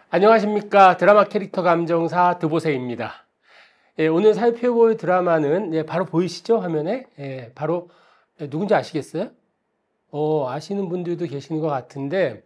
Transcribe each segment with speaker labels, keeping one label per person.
Speaker 1: 안녕하십니까. 드라마 캐릭터 감정사 드보세입니다. 오늘 살펴볼 드라마는 바로 보이시죠? 화면에. 바로 누군지 아시겠어요? 아시는 분들도 계시는 것 같은데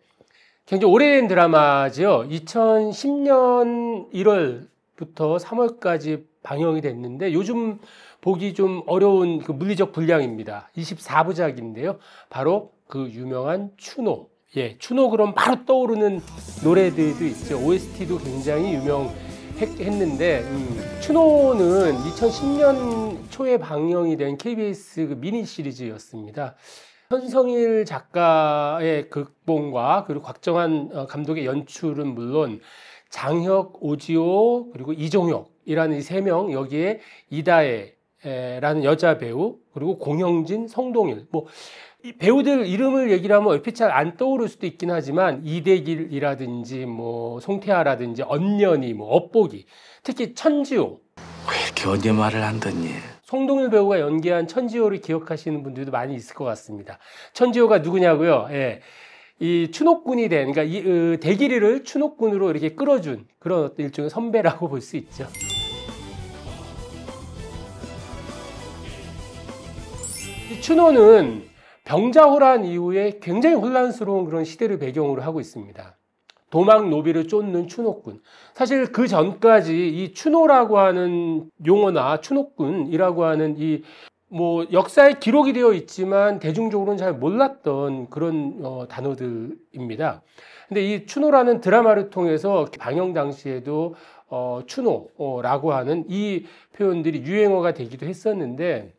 Speaker 1: 굉장히 오래된 드라마죠. 2010년 1월부터 3월까지 방영이 됐는데 요즘 보기 좀 어려운 그 물리적 분량입니다. 24부작인데요. 바로 그 유명한 추노. 추노 그럼 바로 떠오르는 노래들도 있죠. OST도 굉장히 유명했는데 추노는 2010년 초에 방영이 된 KBS 그 미니 시리즈였습니다. 현성일 작가의 극본과 그리고 곽정한 감독의 연출은 물론 장혁, 오지호 그리고 이종혁이라는 이 세 명, 여기에 이다혜라는 여자 배우, 그리고 공영진, 성동일, 이 배우들 이름을 얘기를 하면 얼핏 잘 안 떠오를 수도 있긴 하지만 이대길이라든지 송태하라든지 언년이 업보기, 특히 천지호.
Speaker 2: 왜 이렇게 언제 말을 안 듣니?
Speaker 1: 송동일 배우가 연기한 천지호를 기억하시는 분들도 많이 있을 것 같습니다. 천지호가 누구냐고요? 이 추노꾼이 된, 그러니까 이 대길이를 추노꾼으로 이렇게 끌어준 그런 어떤 일종의 선배라고 볼 수 있죠. 이 추노는 병자호란 이후에 굉장히 혼란스러운 그런 시대를 배경으로 하고 있습니다. 도망 노비를 쫓는 추노꾼. 사실 그 전까지 이 추노라고 하는 용어나 추노꾼이라고 하는 이 역사에 기록이 되어 있지만 대중적으로는 잘 몰랐던 그런 단어들입니다. 근데 이 추노라는 드라마를 통해서 방영 당시에도 추노라고 하는 이 표현들이 유행어가 되기도 했었는데,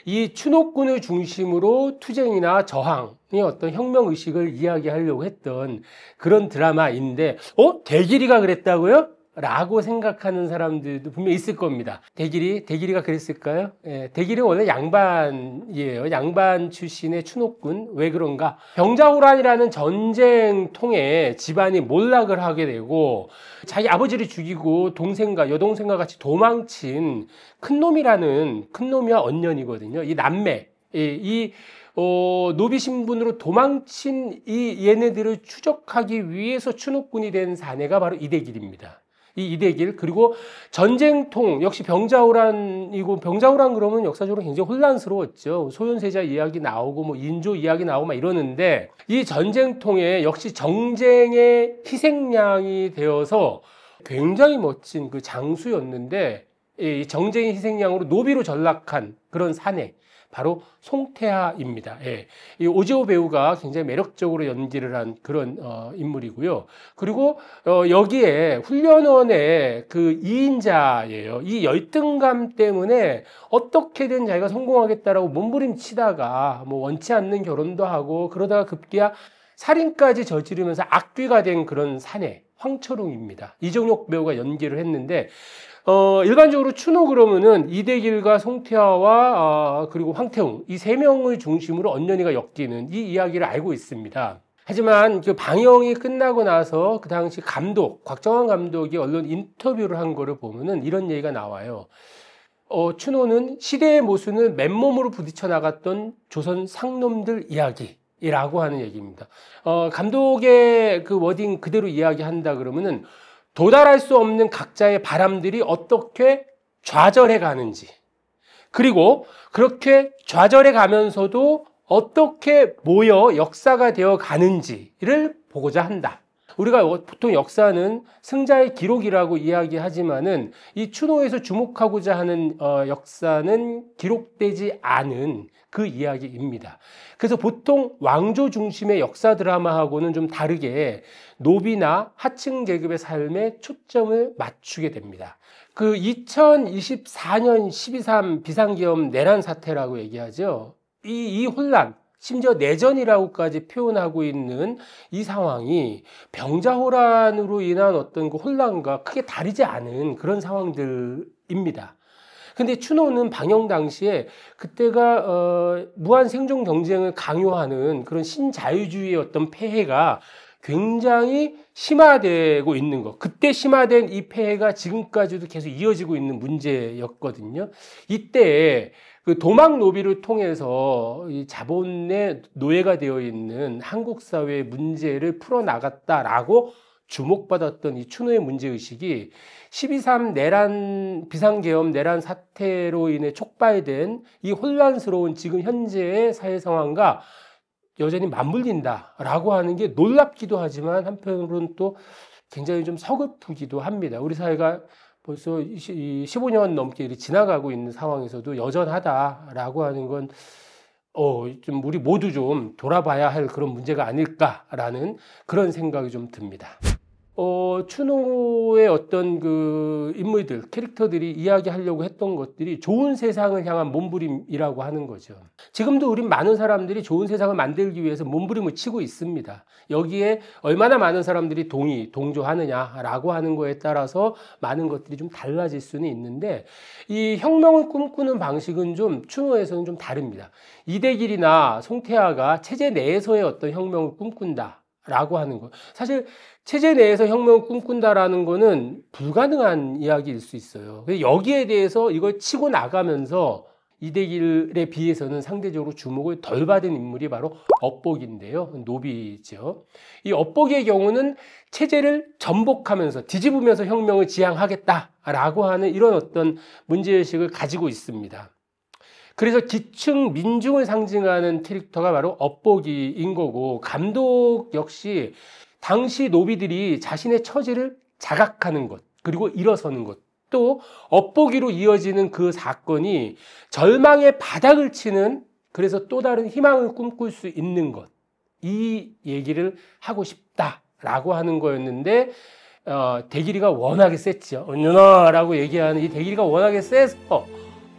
Speaker 1: 이 추노꾼을 중심으로 투쟁이나 저항의 어떤 혁명의식을 이야기하려고 했던 그런 드라마인데, 대길이가 그랬다고요? 라고 생각하는 사람들도 분명히 있을 겁니다. 대길이가 그랬을까요? 대길이는 원래 양반이에요. 양반 출신의 추노꾼. 왜 그런가? 병자호란이라는 전쟁통에 집안이 몰락을 하게 되고 자기 아버지를 죽이고 동생과 여동생과 같이 도망친 큰놈이와 언년이거든요. 이 남매, 노비 신분으로 도망친 이 얘네들을 추적하기 위해서 추노꾼이 된 사내가 바로 이대길입니다. 이 이대길, 그리고 전쟁통 역시 병자호란이고, 병자호란 그러면 역사적으로 굉장히 혼란스러웠죠. 소현세자 이야기 나오고 인조 이야기 나오고 이러는데, 이 전쟁통에 역시 정쟁의 희생양이 되어서 굉장히 멋진 그 장수였는데, 이 정쟁의 희생양으로 노비로 전락한 그런 사내, 바로 송태하입니다. 이 오지호 배우가 굉장히 매력적으로 연기를 한 그런 인물이고요. 그리고 여기에 훈련원의 그 2인자예요. 이 열등감 때문에 어떻게든 자기가 성공하겠다라고 몸부림치다가 원치 않는 결혼도 하고 그러다가 급기야 살인까지 저지르면서 악귀가 된 그런 사내 황철웅입니다. 이종혁 배우가 연기를 했는데, 일반적으로 추노 그러면은 이대길과 송태하와 그리고 황태웅, 이 세 명을 중심으로 언년이가 엮이는 이 이야기를 알고 있습니다. 하지만 그 방영이 끝나고 나서 그 당시 곽정한 감독이 언론 인터뷰를 한 거를 보면은 이런 얘기가 나와요. 추노는 시대의 모순을 맨몸으로 부딪혀 나갔던 조선 상놈들 이야기라고 하는 얘기입니다. 감독의 그 워딩 그대로 이야기한다 그러면은 도달할 수 없는 각자의 바람들이 어떻게 좌절해 가는지, 그리고 그렇게 좌절해 가면서도 어떻게 모여 역사가 되어 가는지를 보고자 한다. 우리가 보통 역사는 승자의 기록이라고 이야기하지만은 이 추노에서 주목하고자 하는 역사는 기록되지 않은 그 이야기입니다. 그래서 보통 왕조 중심의 역사 드라마하고는 좀 다르게 노비나 하층 계급의 삶에 초점을 맞추게 됩니다. 그 2024년 12.3 비상계엄 내란 사태라고 얘기하죠. 이 혼란, 심지어 내전이라고까지 표현하고 있는 이 상황이 병자호란으로 인한 어떤 그 혼란과 크게 다르지 않은 그런 상황들입니다. 근데 추노는 방영 당시에 그때가 무한 생존 경쟁을 강요하는 그런 신자유주의의 어떤 폐해가 굉장히 심화되고 있는 것, 그때 심화된 이 폐해가 지금까지도 계속 이어지고 있는 문제였거든요. 이때 그 도망 노비를 통해서 이 자본의 노예가 되어 있는 한국 사회의 문제를 풀어나갔다라고 주목받았던 이 추노의 문제의식이 12.3 내란 비상계엄 내란 사태로 인해 촉발된 이 혼란스러운 지금 현재의 사회 상황과 여전히 맞물린다라고 하는 게 놀랍기도 하지만 한편으로는 또 굉장히 좀 서글프기도 합니다. 우리 사회가 벌써 15년 넘게 지나가고 있는 상황에서도 여전하다라고 하는 건 좀 우리 모두 좀 돌아봐야 할 그런 문제가 아닐까라는 그런 생각이 좀 듭니다. 추노의 어떤 그 인물들, 캐릭터들이 이야기하려고 했던 것들이 좋은 세상을 향한 몸부림이라고 하는 거죠. 지금도 우린 많은 사람들이 좋은 세상을 만들기 위해서 몸부림을 치고 있습니다. 여기에 얼마나 많은 사람들이 동조하느냐라고 하는 거에 따라서 많은 것들이 좀 달라질 수는 있는데 이 혁명을 꿈꾸는 방식은 좀 추노에서는 좀 다릅니다. 이대길이나 송태하가 체제 내에서의 어떤 혁명을 꿈꾼다라고 하는 거. 사실 체제 내에서 혁명을 꿈꾼다라는 거는 불가능한 이야기일 수 있어요. 여기에 대해서 이걸 치고 나가면서 이대길에 비해서는 상대적으로 주목을 덜 받은 인물이 바로 업복인데요. 노비죠. 이 업복의 경우는 체제를 전복하면서 뒤집으면서 혁명을 지향하겠다라고 하는 이런 어떤 문제의식을 가지고 있습니다. 그래서 기층 민중을 상징하는 캐릭터가 바로 업복이인 거고 감독 역시 당시 노비들이 자신의 처지를 자각하는 것, 그리고 일어서는 것, 또 업보기로 이어지는 그 사건이 절망의 바닥을 치는 그래서 또 다른 희망을 꿈꿀 수 있는 것, 이 얘기를 하고 싶다라고 하는 거였는데 대길이가 워낙에 셌죠. 언녀나라고 얘기하는 이 대길이가 워낙에 세서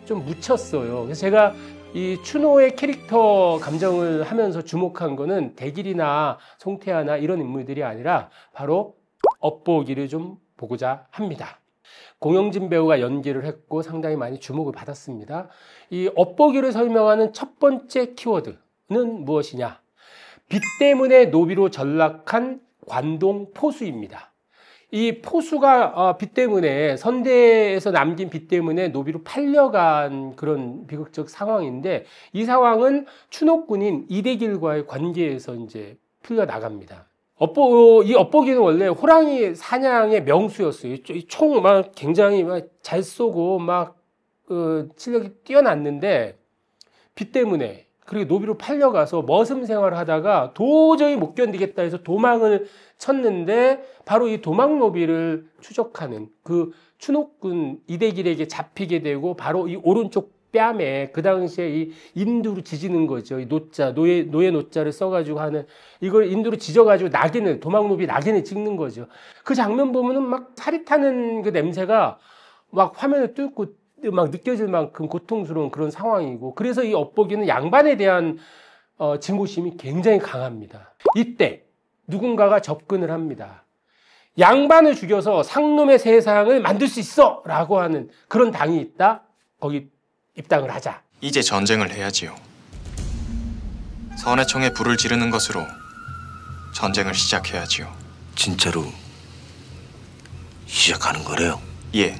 Speaker 1: 좀 묻혔어요. 그래서 제가 이 추노의 캐릭터 감정을 하면서 주목한 거는 대길이나 송태하나 이런 인물들이 아니라 바로 업보기를 좀 보고자 합니다. 공영진 배우가 연기를 했고 상당히 많이 주목을 받았습니다. 이 업보기를 설명하는 첫 번째 키워드는 무엇이냐? 빚 때문에 노비로 전락한 관동 포수입니다. 이 포수가 빚 때문에 선대에서 남긴 빚 때문에 노비로 팔려간 그런 비극적 상황인데 이 상황은 추노꾼인 이대길과의 관계에서 이제 풀려 나갑니다. 이 업보기는 원래 호랑이 사냥의 명수였어요. 총 막 굉장히 막 잘 쏘고 막 실력이 뛰어났는데 빚 때문에 그리고 노비로 팔려가서 머슴 생활을 하다가 도저히 못 견디겠다 해서 도망을 쳤는데 바로 이 도망 노비를 추적하는 그 추노꾼 이대길에게 잡히게 되고 바로 이 오른쪽 뺨에 그 당시에 이 인두로 지지는 거죠. 이 노예 노자를 써가지고 하는 이걸 인두로 지져가지고 도망 노비 낙인을 찍는 거죠. 그 장면 보면은 막 살이 타는 그 냄새가 막 화면을 뚫고 막 느껴질 만큼 고통스러운 그런 상황이고 그래서 이 업보기는 양반에 대한 증오심이 굉장히 강합니다. 이때 누군가가 접근을 합니다. 양반을 죽여서 상놈의 세상을 만들 수 있어! 라고 하는 그런 당이 있다. 거기 입당을 하자.
Speaker 3: 이제 전쟁을 해야지요. 선해청에 불을 지르는 것으로 전쟁을 시작해야지요.
Speaker 4: 진짜로 시작하는 거래요?
Speaker 3: 예.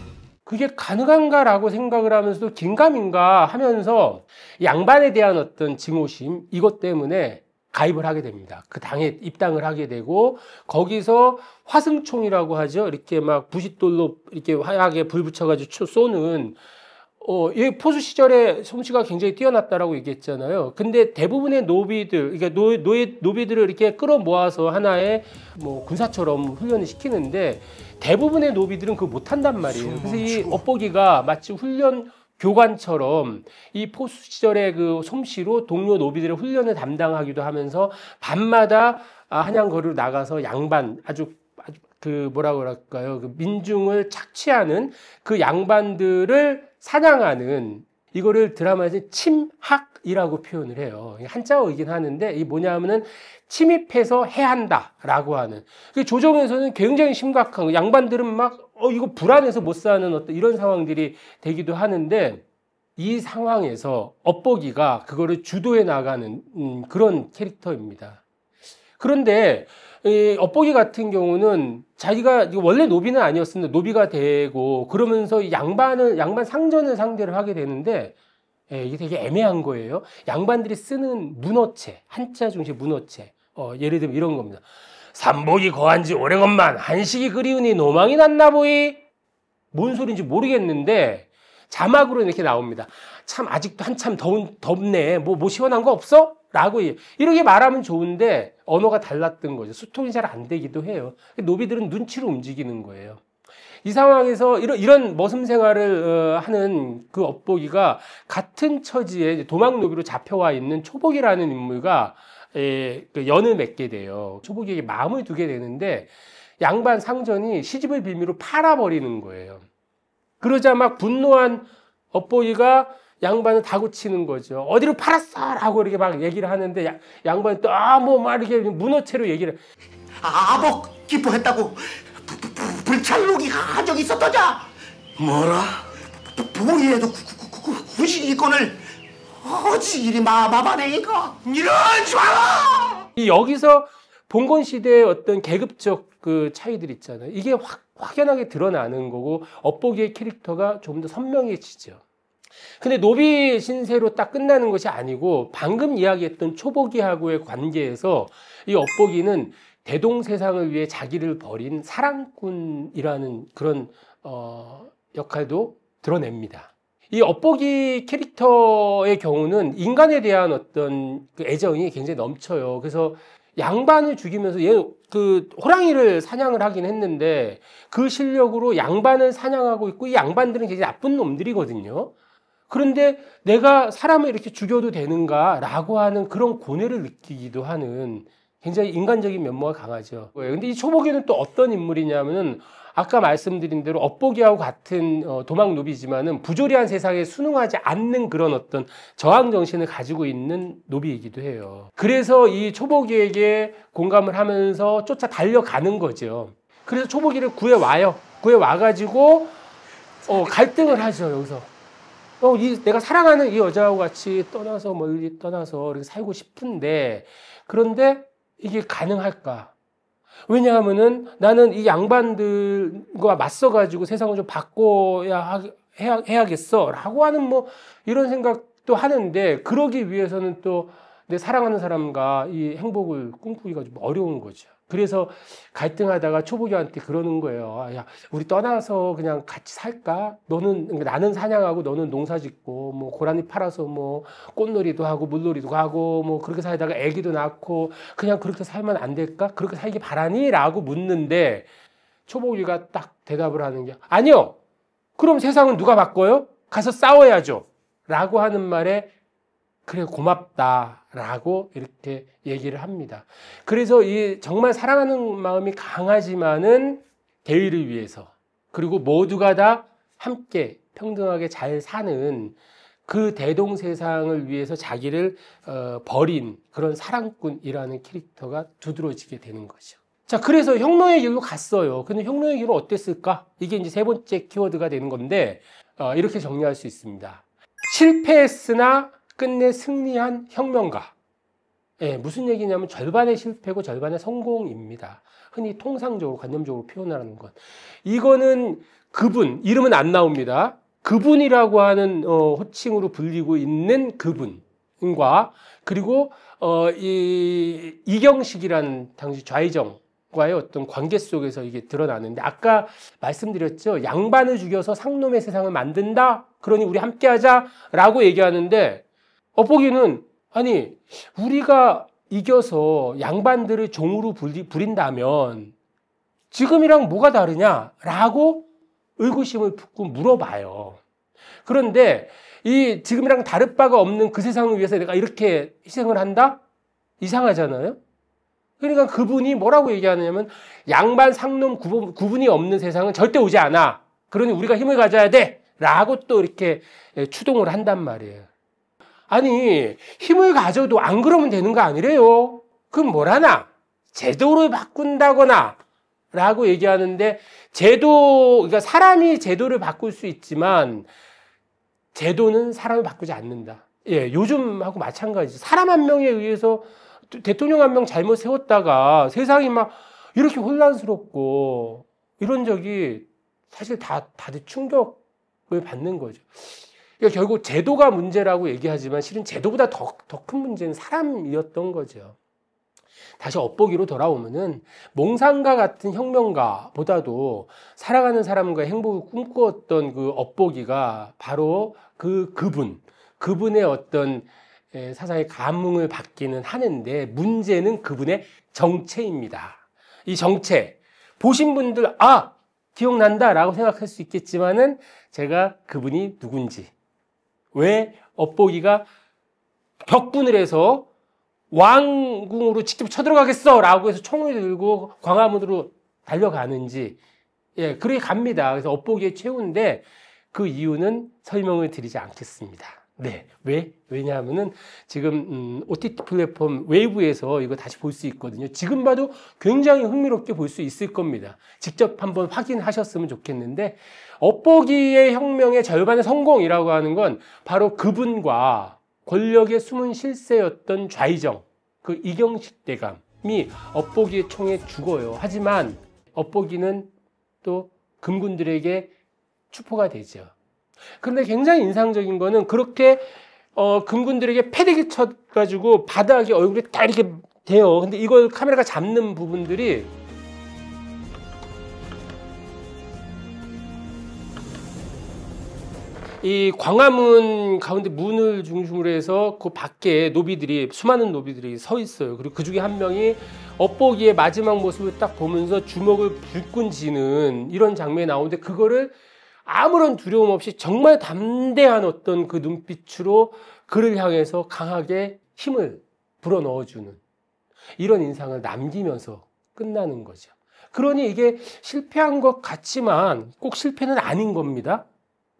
Speaker 1: 그게 가능한가라고 생각을 하면서도 긴가민가 하면서 양반에 대한 어떤 증오심 이것 때문에 가입을 하게 됩니다. 그 당에 입당을 하게 되고 거기서 화승총이라고 하죠. 이렇게 막 부싯돌로 이렇게 화약에 불 붙여가지고 쏘는 이 포수 시절에 솜씨가 굉장히 뛰어났다라고 얘기했잖아요. 근데 대부분의 노비들, 그러니까 노비들을 이렇게 끌어모아서 하나의 뭐 군사처럼 훈련을 시키는데 대부분의 노비들은 그거 못한단 말이에요. 그래서 이 업보기가 마치 훈련 교관처럼 이 포수 시절의 그 솜씨로 동료 노비들의 훈련을 담당하기도 하면서 밤마다 한양거리로 나가서 양반 아주 그 뭐라고 그럴까요? 그 민중을 착취하는 그 양반들을 사냥하는 이거를 드라마에서 침학이라고 표현을 해요. 한자어이긴 하는데 이 뭐냐면은 침입해서 해한다라고 하는. 조정에서는 굉장히 심각한 양반들은 막 이거 불안해서 못 사는 어떤 이런 상황들이 되기도 하는데 이 상황에서 업보기가 그거를 주도해 나가는 그런 캐릭터입니다. 그런데 이 업보기 같은 경우는 자기가 원래 노비는 아니었습니다. 노비가 되고 그러면서 양반 상전을 상대를 하게 되는데 이게 되게 애매한 거예요. 양반들이 쓰는 문어체, 한자 중심 문어체. 예를 들면 이런 겁니다. 삼복이 거한 지 오래건만 한식이 그리우니 노망이 났나 보이. 뭔 소리인지 모르겠는데 자막으로 이렇게 나옵니다. 참 아직도 한참 덥네. 뭐 시원한 거 없어? 라고 이렇게 말하면 좋은데 언어가 달랐던 거죠. 소통이 잘 안 되기도 해요. 노비들은 눈치로 움직이는 거예요. 이 상황에서 이런 머슴 생활을 하는 그 업보기가 같은 처지에 도망 노비로 잡혀와 있는 초복이라는 인물과 연을 맺게 돼요. 초복이에게 마음을 두게 되는데 양반 상전이 시집을 빌미로 팔아버리는 거예요. 그러자 막 분노한 업보기가 양반을 다구치는 거죠. 어디로 팔았어? 라고 이렇게 막 얘기를 하는데 양반이 또 막 이렇게 문어체로 얘기를.
Speaker 4: 아복 기뻐했다고 불찰록이 한 적이 있었더냐?
Speaker 2: 뭐라?
Speaker 4: 부모님에도 굳이 이 건을 어찌 이리 마마바네이가 이러지 마라!
Speaker 1: 여기서 봉건 시대의 어떤 계급적 그 차이들 있잖아요. 이게 확연하게 드러나는 거고 업보기의 캐릭터가 좀 더 선명해지죠. 근데 노비 신세로 딱 끝나는 것이 아니고 방금 이야기했던 초보기하고의 관계에서 이 업보기는 대동세상을 위해 자기를 버린 사랑꾼이라는 그런 역할도 드러냅니다. 이 업보기 캐릭터의 경우는 인간에 대한 어떤 그 애정이 굉장히 넘쳐요. 그래서 양반을 죽이면서 얘 그 호랑이를 사냥을 하긴 했는데 그 실력으로 양반을 사냥하고 있고 이 양반들은 굉장히 나쁜 놈들이거든요. 그런데 내가 사람을 이렇게 죽여도 되는가라고 하는 그런 고뇌를 느끼기도 하는 굉장히 인간적인 면모가 강하죠. 근데 이 초보기는 또 어떤 인물이냐면은 아까 말씀드린 대로 업보기하고 같은 도망 노비지만은 부조리한 세상에 순응하지 않는 그런 어떤 저항 정신을 가지고 있는 노비이기도 해요. 그래서 이 초보기에게 공감을 하면서 쫓아 달려가는 거죠. 그래서 초보기를 구해와요. 구해와가지고 갈등을 하죠. 여기서 내가 사랑하는 이 여자하고 같이 떠나서 멀리 떠나서 이렇게 살고 싶은데 그런데 이게 가능할까? 왜냐하면은 나는 이 양반들과 맞서가지고 세상을 좀 바꿔야 해야겠어 라고 하는 뭐 이런 생각도 하는데 그러기 위해서는 또 내 사랑하는 사람과 이 행복을 꿈꾸기가 좀 어려운 거죠. 그래서 갈등하다가 초보기한테 그러는 거예요. 야, 우리 떠나서 그냥 같이 살까? 나는 사냥하고 너는 농사 짓고, 뭐, 고라니 팔아서 뭐, 꽃놀이도 하고, 물놀이도 가고, 뭐, 그렇게 살다가 애기도 낳고, 그냥 그렇게 살면 안 될까? 그렇게 살기 바라니? 라고 묻는데, 초보기가 딱 대답을 하는 게, 아니요! 그럼 세상은 누가 바꿔요? 가서 싸워야죠. 라고 하는 말에, 그래, 고맙다. 라고 이렇게 얘기를 합니다. 그래서 이 정말 사랑하는 마음이 강하지만은 대의를 위해서 그리고 모두가 다 함께 평등하게 잘 사는 그 대동세상을 위해서 자기를 버린 그런 사랑꾼이라는 캐릭터가 두드러지게 되는 거죠. 자, 그래서 혁명의 길로 갔어요. 근데 혁명의 길은 어땠을까? 이게 이제 세 번째 키워드가 되는 건데 이렇게 정리할 수 있습니다. 실패했으나 끝내 승리한 혁명가. 예, 무슨 얘기냐면 절반의 실패고 절반의 성공입니다. 흔히 통상적으로 관념적으로 표현하는 것. 이거는 그분, 이름은 안 나옵니다. 그분이라고 하는 호칭으로 불리고 있는 그분과 그리고 이경식이라는 당시 좌의정과의 어떤 관계 속에서 이게 드러나는데 아까 말씀드렸죠. 양반을 죽여서 상놈의 세상을 만든다. 그러니 우리 함께하자라고 얘기하는데 업보기는 아니 우리가 이겨서 양반들을 종으로 부린다면 지금이랑 뭐가 다르냐라고 의구심을 품고 물어봐요. 그런데 이 지금이랑 다를 바가 없는 그 세상을 위해서 내가 이렇게 희생을 한다? 이상하잖아요. 그러니까 그분이 뭐라고 얘기하느냐면 양반 상놈 구분이 없는 세상은 절대 오지 않아. 그러니 우리가 힘을 가져야 돼 라고 또 이렇게 추동을 한단 말이에요. 아니 힘을 가져도 안 그러면 되는 거 아니래요. 그럼 뭘 하나? 제도를 바꾼다거나 라고 얘기하는데 그러니까 사람이 제도를 바꿀 수 있지만 제도는 사람을 바꾸지 않는다. 예, 요즘하고 마찬가지죠. 사람 한 명에 의해서 대통령 한 명 잘못 세웠다가 세상이 막 이렇게 혼란스럽고 이런 적이 사실 다들 충격을 받는 거죠. 그러니까 결국 제도가 문제라고 얘기하지만 실은 제도보다 더 큰 문제는 사람이었던 거죠. 다시 엿보기로 돌아오면은 몽상가 같은 혁명가보다도 살아가는 사람과의 행복을 꿈꾸었던 그 엿보기가 바로 그분의 어떤 사상의 감흥을 받기는 하는데 문제는 그분의 정체입니다. 이 정체 보신 분들 기억난다라고 생각할 수 있겠지만은 제가 그분이 누군지, 왜 엿보기가 격분을 해서 왕궁으로 직접 쳐들어가겠어 라고 해서 총을 들고 광화문으로 달려가는지, 그렇게 갑니다. 그래서 엿보기의 최후인데 그 이유는 설명을 드리지 않겠습니다. 네. 왜냐하면은 지금 OTT 플랫폼 웨이브에서 이거 다시 볼 수 있거든요. 지금 봐도 굉장히 흥미롭게 볼 수 있을 겁니다. 직접 한번 확인하셨으면 좋겠는데, 엿보기의 혁명의 절반의 성공이라고 하는 건 바로 그분과 권력의 숨은 실세였던 좌의정, 그 이경식 대감이 엿보기의 총에 죽어요. 하지만 엿보기는 또 금군들에게 추포가 되죠. 그런데 굉장히 인상적인 거는 그렇게 금군들에게 패대기 쳐가지고 바닥에 얼굴이 딱 이렇게 돼요. 근데 이걸 카메라가 잡는 부분들이 이 광화문 가운데 문을 중심으로 해서 그 밖에 수많은 노비들이 서 있어요. 그리고 그 중에 한 명이 엿보기의 마지막 모습을 딱 보면서 주먹을 불끈 쥐는 이런 장면이 나오는데, 그거를 아무런 두려움 없이 정말 담대한 어떤 그 눈빛으로 그를 향해서 강하게 힘을 불어넣어주는 이런 인상을 남기면서 끝나는 거죠. 그러니 이게 실패한 것 같지만 꼭 실패는 아닌 겁니다.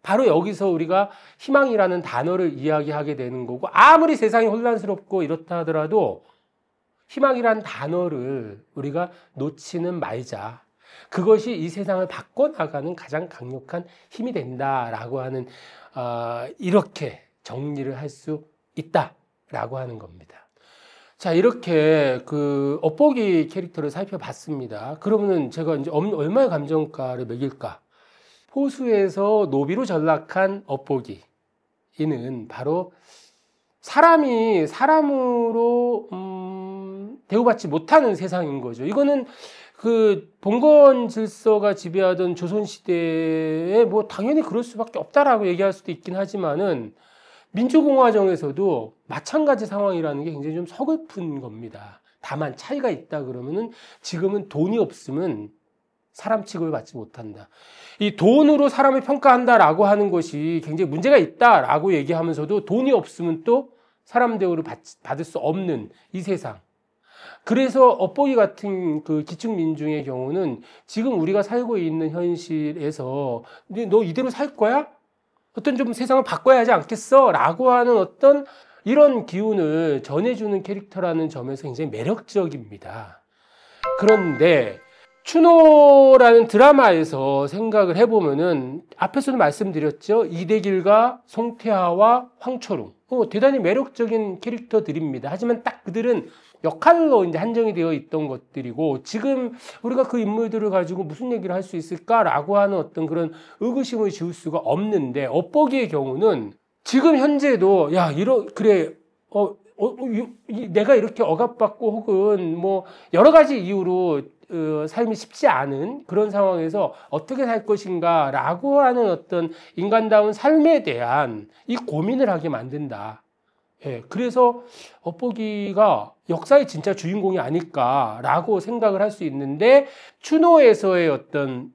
Speaker 1: 바로 여기서 우리가 희망이라는 단어를 이야기하게 되는 거고, 아무리 세상이 혼란스럽고 이렇다 하더라도 희망이라는 단어를 우리가 놓지는 말자. 그것이 이 세상을 바꿔나가는 가장 강력한 힘이 된다라고 하는, 이렇게 정리를 할 수 있다라고 하는 겁니다. 자, 이렇게 그 엿보기 캐릭터를 살펴봤습니다. 그러면은 제가 이제 얼마의 감정가를 매길까? 호수에서 노비로 전락한 엿보기. 이는 바로 사람이 사람으로 대우받지 못하는 세상인 거죠. 이거는 그 봉건 질서가 지배하던 조선시대에 뭐 당연히 그럴 수밖에 없다라고 얘기할 수도 있긴 하지만은 민주공화정에서도 마찬가지 상황이라는 게 굉장히 좀 서글픈 겁니다. 다만 차이가 있다 그러면은 지금은 돈이 없으면 사람 취급을 받지 못한다. 이 돈으로 사람을 평가한다라고 하는 것이 굉장히 문제가 있다라고 얘기하면서도 돈이 없으면 또 사람 대우를 받을 수 없는 이 세상. 그래서 엿보기 같은 그 기층민중의 경우는 지금 우리가 살고 있는 현실에서 너 이대로 살 거야? 어떤 좀 세상을 바꿔야 하지 않겠어? 라고 하는 어떤 이런 기운을 전해주는 캐릭터라는 점에서 굉장히 매력적입니다. 그런데 추노라는 드라마에서 생각을 해보면은 앞에서도 말씀드렸죠. 이대길과 송태하와 황초롱. 대단히 매력적인 캐릭터들입니다. 하지만 딱 그들은 역할로 이제 한정이 되어 있던 것들이고, 지금 우리가 그 인물들을 가지고 무슨 얘기를 할 수 있을까라고 하는 어떤 그런 의구심을 지울 수가 없는데, 엿보기의 경우는 지금 현재도 내가 이렇게 억압받고 혹은 뭐 여러 가지 이유로 삶이 쉽지 않은 그런 상황에서 어떻게 살 것인가 라고 하는 어떤 인간다운 삶에 대한 이 고민을 하게 만든다. 그래서 엿보기가 역사의 진짜 주인공이 아닐까라고 생각을 할 수 있는데, 추노에서의 어떤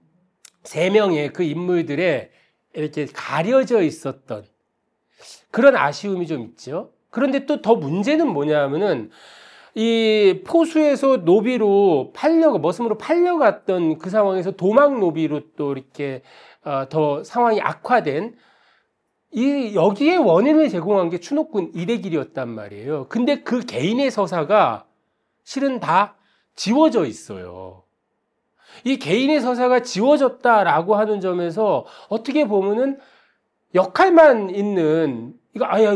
Speaker 1: 세 명의 그 인물들에 이렇게 가려져 있었던 그런 아쉬움이 좀 있죠. 그런데 또 더 문제는 뭐냐면은 이 포수에서 노비로 머슴으로 팔려갔던 그 상황에서 도망 노비로 또 이렇게 더 상황이 악화된 여기에 원인을 제공한 게 추노꾼 이대길이었단 말이에요. 근데 그 개인의 서사가 실은 다 지워져 있어요. 이 개인의 서사가 지워졌다라고 하는 점에서 어떻게 보면은 역할만 있는,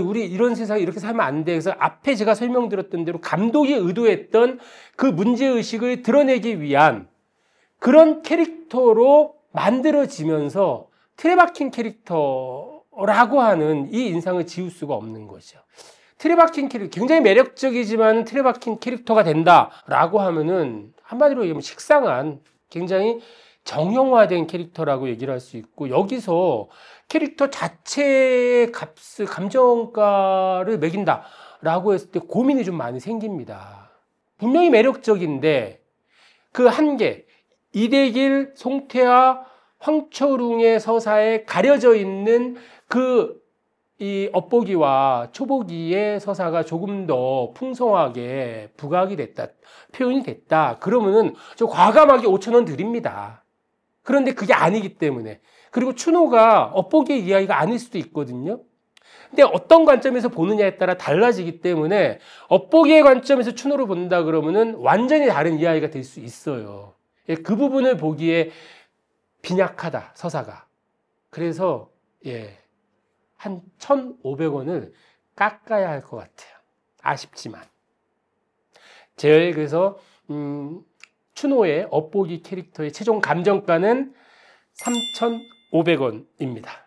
Speaker 1: 우리 이런 세상에 이렇게 살면 안 돼. 그래서 앞에 제가 설명드렸던 대로 감독이 의도했던 그 문제의식을 드러내기 위한 그런 캐릭터로 만들어지면서 틀에 박힌 캐릭터라고 하는 이 인상을 지울 수가 없는 거죠. 틀에 박힌 캐릭터, 굉장히 매력적이지만 틀에 박힌 캐릭터가 된다라고 하면은 한마디로 얘기하면 식상한, 굉장히 정형화된 캐릭터라고 얘기를 할 수 있고, 여기서 캐릭터 자체의 감정가를 매긴다라고 했을 때 고민이 좀 많이 생깁니다. 분명히 매력적인데 그 한계, 이대길, 송태하, 황철웅의 서사에 가려져 있는 이 엿보기와 초보기의 서사가 조금 더 풍성하게 부각이 됐다, 표현이 됐다. 그러면은 저 과감하게 5,000원 드립니다. 그런데 그게 아니기 때문에. 그리고 추노가 엿보기의 이야기가 아닐 수도 있거든요. 근데 어떤 관점에서 보느냐에 따라 달라지기 때문에 엿보기의 관점에서 추노를 본다 그러면은 완전히 다른 이야기가 될 수 있어요. 그 부분을 보기에 빈약하다, 서사가. 그래서 한 1,500원을 깎아야 할 것 같아요. 아쉽지만. 그래서 추노의 엿보기 캐릭터의 최종 감정가는 3,500원입니다.